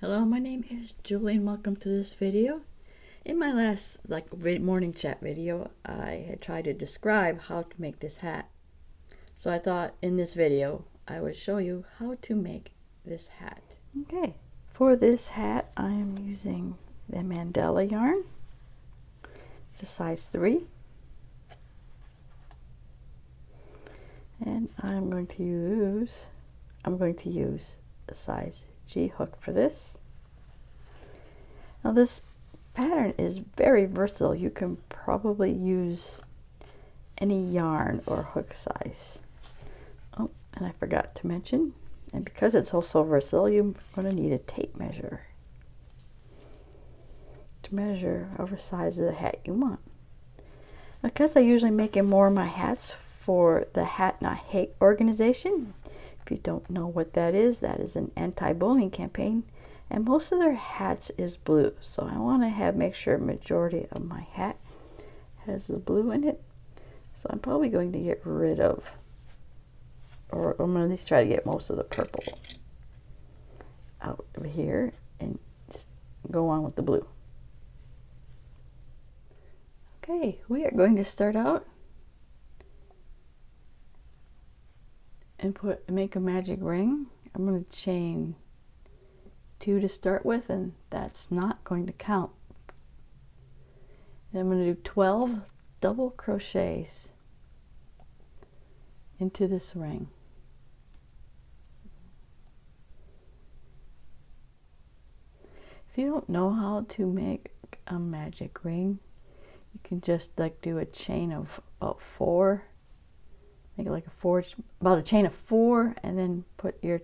Hello, my name is Julie and welcome to this video. In my last morning chat video, I had tried to describe how to make this hat. So I thought in this video, I would show you how to make this hat. Okay, for this hat, I am using the Mandela yarn. It's a size 3. And I'm going to use a size G hook for this. Now this pattern is very versatile. You can probably use any yarn or hook size. Oh, and I forgot to mention, and because it's also versatile, you're going to need a tape measure to measure however size of the hat you want. Because I usually make more of my hats for the Hat Not Hate organization. If you don't know what that is an anti-bullying campaign, and most of their hats is blue. So I want to make sure majority of my hat has the blue in it. So I'm probably going to get rid of, or I'm going to at least try to get most of the purple out of here and just go on with the blue. Okay, we are going to start out and make a magic ring. I'm going to chain 2 to start with, and that's not going to count. And I'm going to do 12 double crochets into this ring. If you don't know how to make a magic ring, you can just do a chain of about 4. Make it like about a chain of 4, and then put your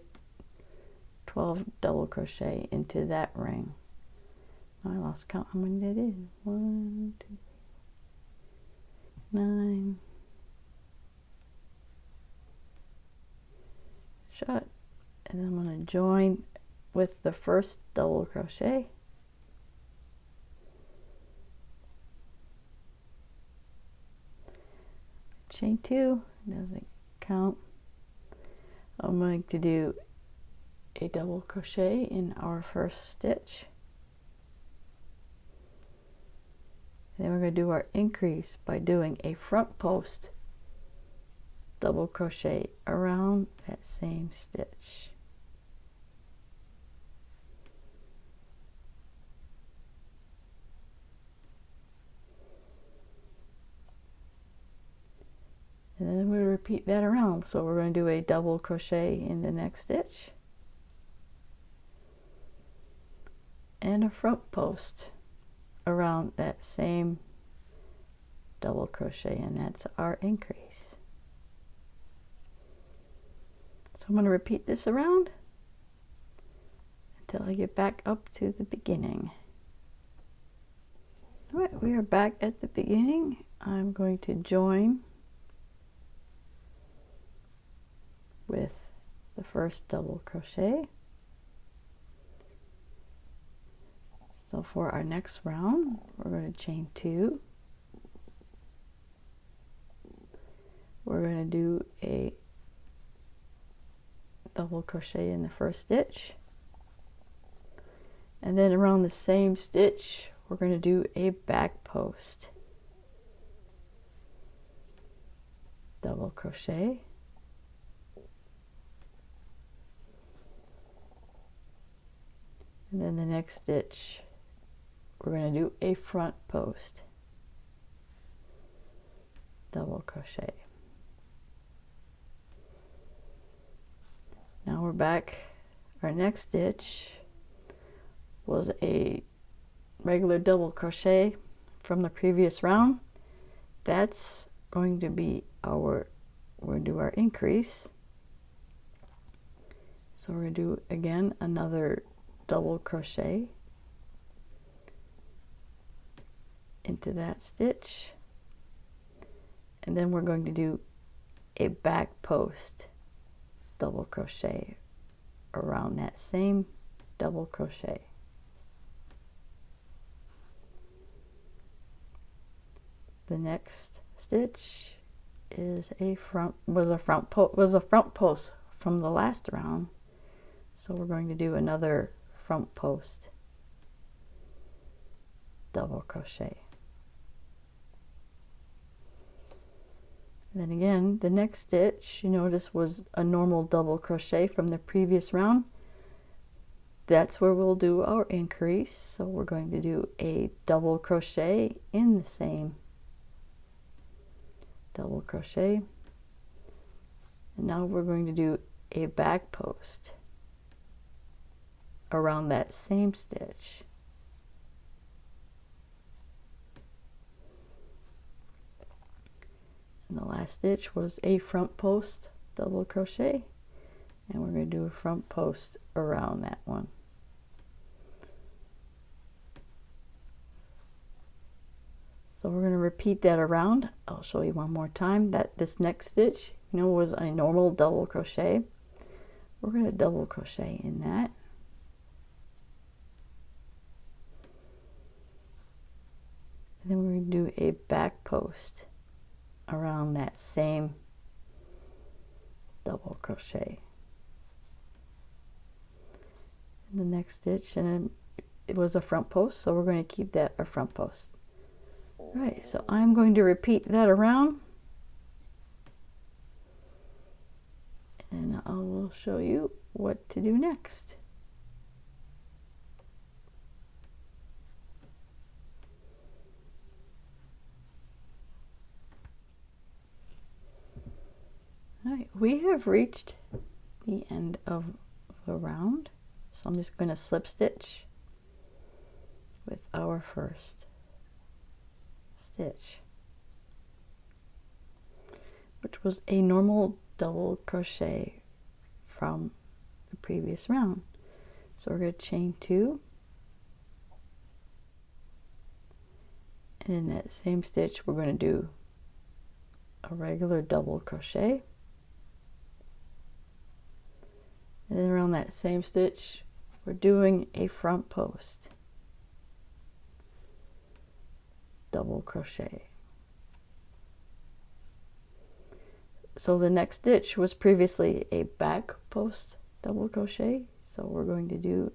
12 double crochet into that ring. I lost count how many that is. 1, 2, 9. Shut. And then I'm going to join with the first double crochet. Chain 2, doesn't count. I'm going to do a double crochet in our first stitch. And then we're going to do our increase by doing a front post double crochet around that same stitch. And then we repeat that around. So we're going to do a double crochet in the next stitch and a front post around that same double crochet, and that's our increase. So I'm going to repeat this around until I get back up to the beginning. All right, we are back at the beginning. I'm going to join with the first double crochet. So for our next round, we're going to chain 2. We're going to do a double crochet in the first stitch, and then around the same stitch we're going to do a back post double crochet, and then the next stitch we're going to do a front post double crochet. Now we're back. Our next stitch was a regular double crochet from the previous round. That's going to be we're going to do our increase. So we're going to do again another double crochet into that stitch, and then we're going to do a back post double crochet around that same double crochet. The next stitch is a front post from the last round, so we're going to do another front post double crochet. And then again, the next stitch you notice was a normal double crochet from the previous round. That's where we'll do our increase. So we're going to do a double crochet in the same double crochet, and now we're going to do a back post around that same stitch. And the last stitch was a front post double crochet, and we're going to do a front post around that one. So we're going to repeat that around. I'll show you one more time that this next stitch, you know, was a normal double crochet. We're going to double crochet in that. And then we're going to do a back post around that same double crochet. And the next stitch, and it was a front post, so we're going to keep that a front post. Right, so I'm going to repeat that around, and I will show you what to do next. All right, we have reached the end of the round, so I'm just going to slip stitch with our first stitch, which was a normal double crochet from the previous round. So we're going to chain 2, and in that same stitch we're going to do a regular double crochet, and then around that same stitch we're doing a front post double crochet. So the next stitch was previously a back post double crochet, so we're going to do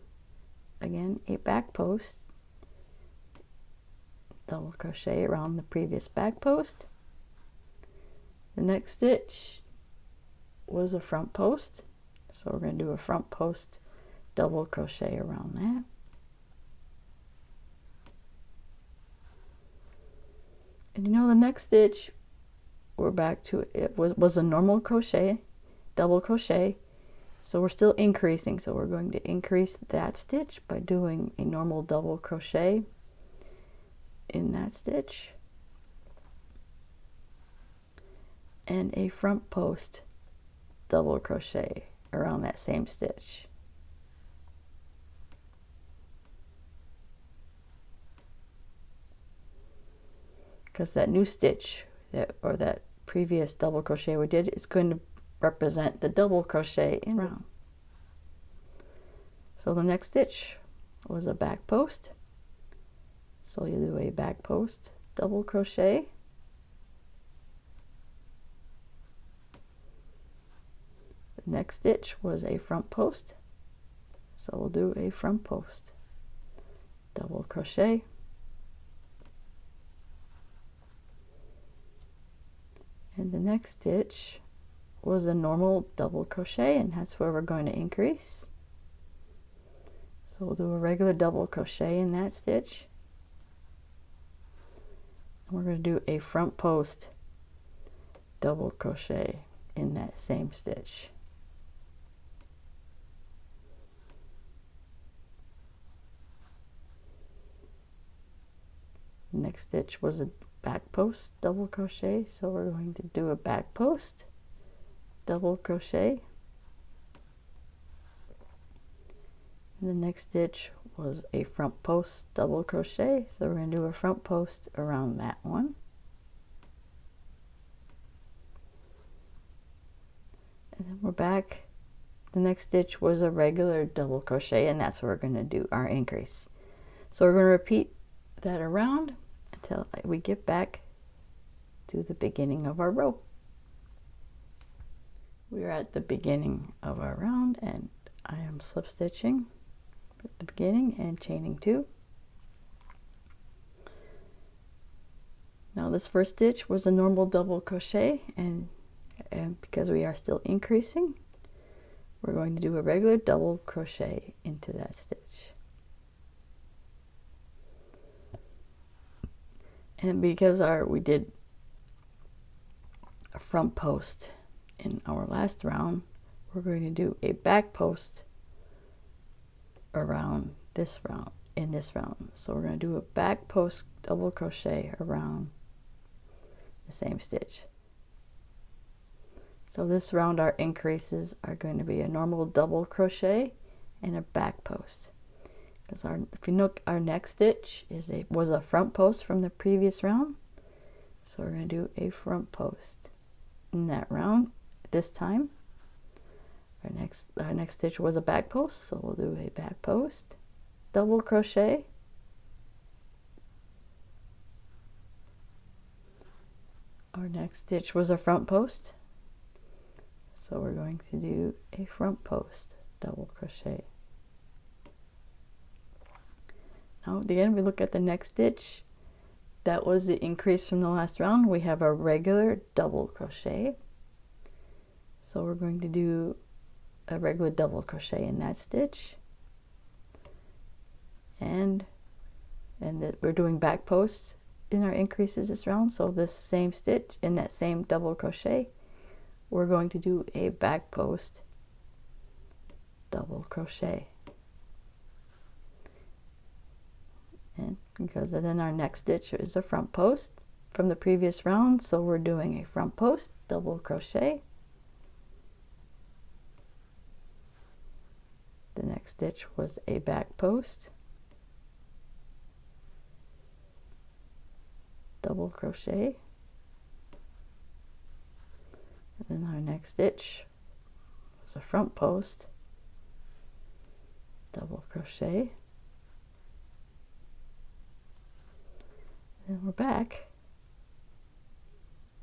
again a back post double crochet around the previous back post. The next stitch was a front post, so we're going to do a front post double crochet around that. And you know, the next stitch, we're back to it was a normal crochet, double crochet, so we're still increasing. So we're going to increase that stitch by doing a normal double crochet in that stitch and a front post double crochet around that same stitch. Because that new stitch or that previous double crochet we did is going to represent the double crochet in round. So the next stitch was a back post, so you do a back post double crochet, the next stitch was a front post, so we'll do a front post double crochet, and the next stitch was a normal double crochet, and that's where we're going to increase. So we'll do a regular double crochet in that stitch, and we're going to do a front post double crochet in that same stitch. Next stitch was a back post double crochet, so we're going to do a back post double crochet, and the next stitch was a front post double crochet, so we're going to do a front post around that one, and then we're back. The next stitch was a regular double crochet, and that's where we're going to do our increase. So we're going to repeat that around until we get back to the beginning of our row. We're at the beginning of our round, and I am slip stitching at the beginning and chaining 2. Now this first stitch was a normal double crochet, and because we are still increasing, we're going to do a regular double crochet into that stitch. And because we did a front post in our last round, we're going to do a back post around this round, in this round. So we're going to do a back post double crochet around the same stitch. So this round our increases are going to be a normal double crochet and a back post. Because if you look, our next stitch was a front post from the previous round. So we're going to do a front post in that round. This time our next stitch was a back post, so we'll do a back post, double crochet, our next stitch was a front post, so we're going to do a front post, double crochet. Now again, we look at the next stitch. That was the increase from the last round. We have a regular double crochet, so we're going to do a regular double crochet in that stitch, and we're doing back posts in our increases this round. So this same stitch in that same double crochet, we're going to do a back post double crochet. And because then our next stitch is a front post from the previous round, so we're doing a front post double crochet. The next stitch was a back post double crochet, and then our next stitch was a front post double crochet, and we're back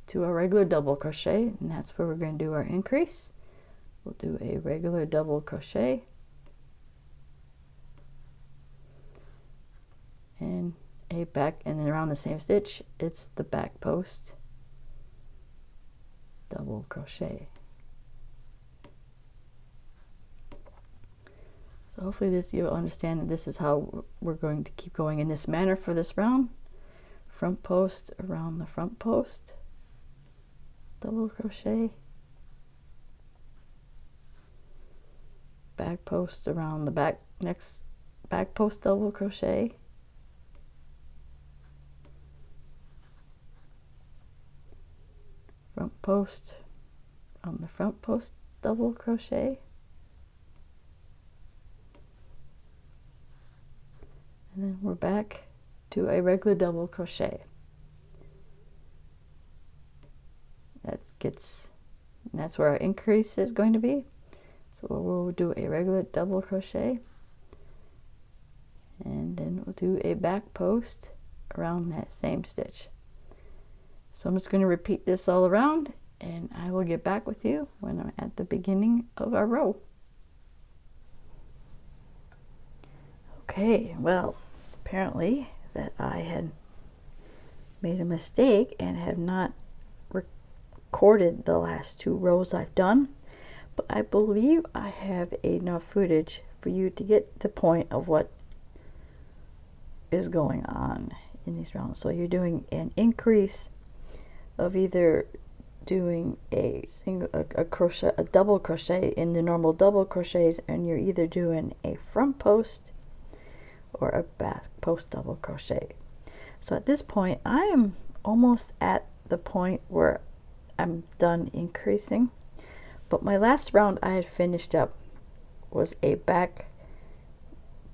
to a regular double crochet, and that's where we're going to do our increase. We'll do a regular double crochet and a back, and then around the same stitch it's the back post double crochet. So hopefully you'll understand that this is how we're going to keep going in this manner for this round. Front post around the front post double crochet, back post around the next back post double crochet, front post on the front post double crochet, and then we're back to a regular double crochet. That's where our increase is going to be. So we'll do a regular double crochet, and then we'll do a back post around that same stitch. So I'm just going to repeat this all around, and I will get back with you when I'm at the beginning of our row. Okay, well, apparently that I had made a mistake and have not recorded the last 2 rows I've done, but I believe I have enough footage for you to get the point of what is going on in these rounds. So you're doing an increase of either doing a double crochet in the normal double crochets, and you're either doing a front post or a back post double crochet. So at this point I am almost at the point where I'm done increasing, but my last round I had finished up was a back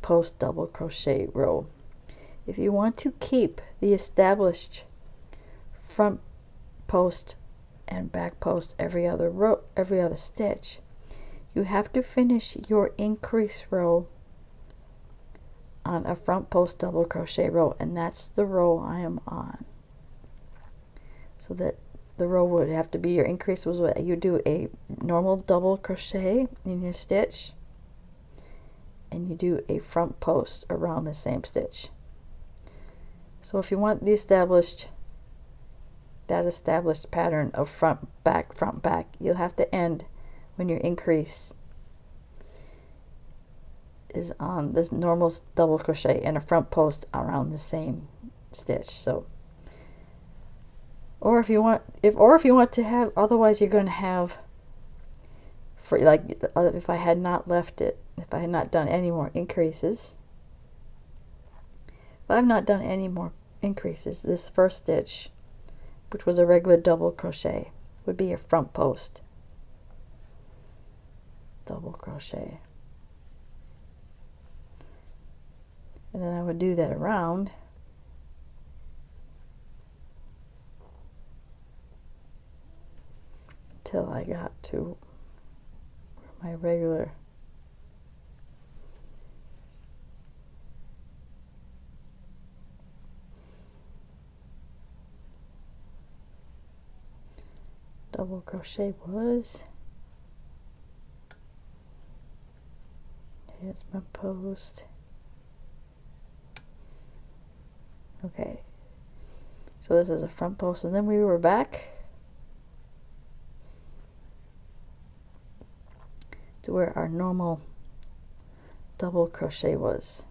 post double crochet row. If you want to keep the established front post and back post every other row, every other stitch, you have to finish your increase row on a front post double crochet row, and that's the row I am on. So that the row would have to be, your increase was what you do a normal double crochet in your stitch, and you do a front post around the same stitch. So if you want the established pattern of front, back, you'll have to end when your increase is on this normal double crochet and a front post around the same stitch. So, or if you want to have, otherwise you're going to have, for like if I had not left it, if I had not done any more increases, if I have not done any more increases, this first stitch, which was a regular double crochet, would be a front post double crochet. And then I would do that around until I got to my regular double crochet was. Here's my post. Okay, so this is a front post, and then we were back to where our normal double crochet was.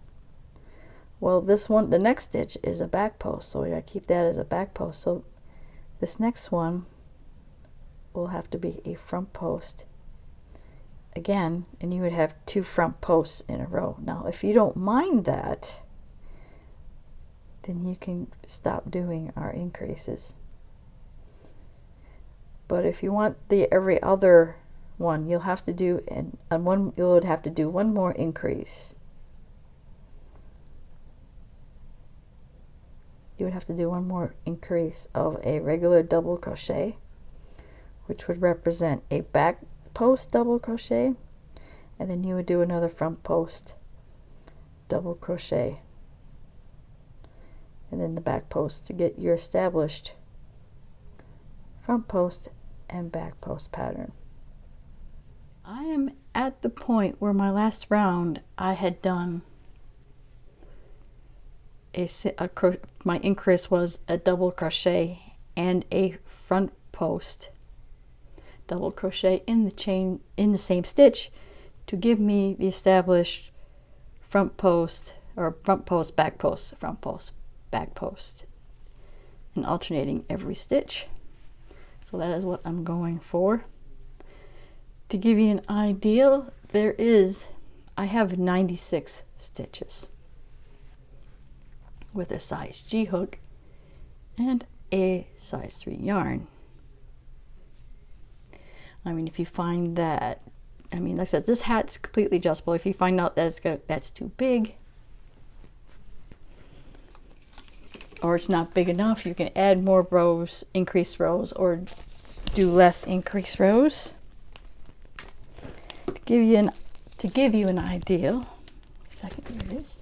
Well, this one, the next stitch is a back post, so we gotta keep that as a back post. So this next one will have to be a front post again, and you would have 2 front posts in a row. Now, if you don't mind that, then you can stop doing our increases. But if you want the every other one, you'll have to do you would have to do one more increase. You would have to do one more increase of a regular double crochet, which would represent a back post double crochet, and then you would do another front post double crochet, and then the back post to get your established front post and back post pattern. I am at the point where my last round I had done my increase was a double crochet and a front post double crochet in the chain in the same stitch to give me the established front post, or front post, back post, front post, back post, and alternating every stitch. So that is what I'm going for. To give you an idea, I have 96 stitches with a size G hook and a size 3 yarn. I mean, if you find that, I mean, like I said, this hat's completely adjustable. If you find out that that's too big, or it's not big enough, you can add more rows, increase rows, or do less increase rows. To give you an idea, second, here it is.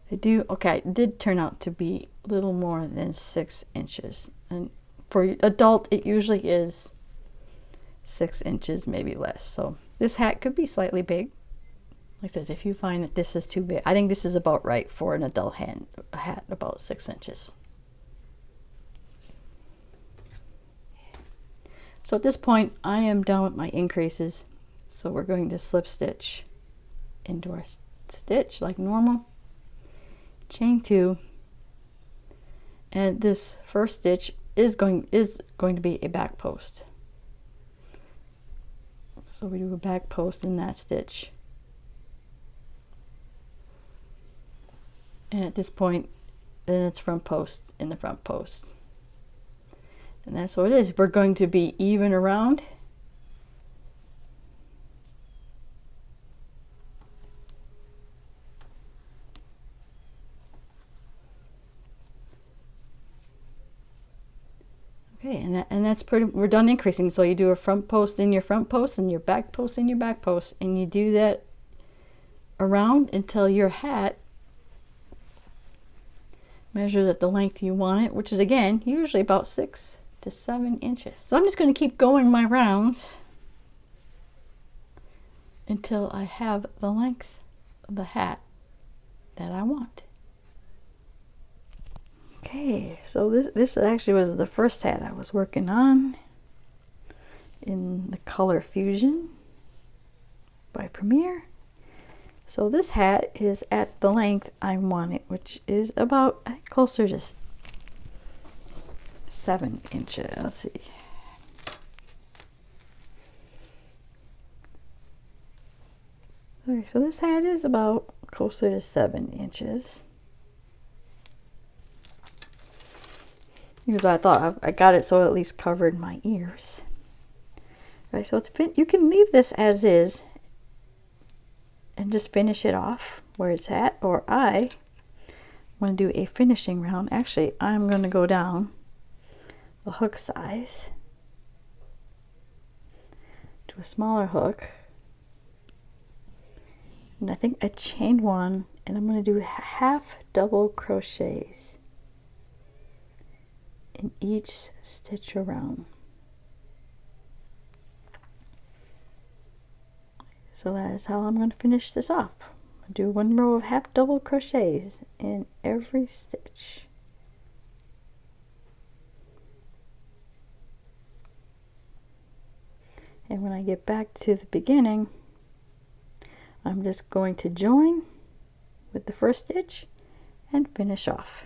It did turn out to be a little more than 6 inches. And for adult, it usually is 6 inches, maybe less. So this hat could be slightly big. Like this, if you find that this is too big, I think this is about right for an adult hat, about 6 inches. So at this point, I am done with my increases. So we're going to slip stitch into our stitch like normal. Chain 2, and this first stitch is going to be a back post. So we do a back post in that stitch, and at this point, then it's front post in the front post, and that's what it is. We're going to be even around. Okay, and that's pretty, we're done increasing. So you do a front post in your front post and your back post in your back post, and you do that around until your hat measures at the length you want it, which is again usually about 6 to 7 inches. So I'm just going to keep going my rounds until I have the length of the hat that I want. Okay, so this actually was the first hat I was working on in the color Fusion by Premiere. So this hat is at the length I want it, which is about closer to 7 inches. Let's see. Okay, so this hat is about closer to 7 inches. Because I thought I got it so it at least covered my ears. Okay, so it's you can leave this as is and just finish it off where it's at, or I want to do a finishing round. Actually, I'm going to go down the hook size to a smaller hook, and I think I chained one, and I'm going to do half double crochets in each stitch around. So that is how I'm going to finish this off. I'll do 1 row of half double crochets in every stitch. And when I get back to the beginning, I'm just going to join with the first stitch and finish off.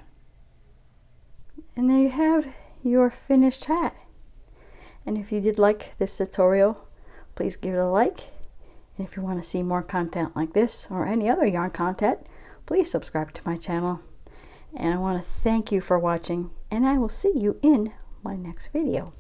And there you have your finished hat. And if you did like this tutorial, please give it a like. And if you want to see more content like this or any other yarn content, please subscribe to my channel. And I want to thank you for watching, and I will see you in my next video.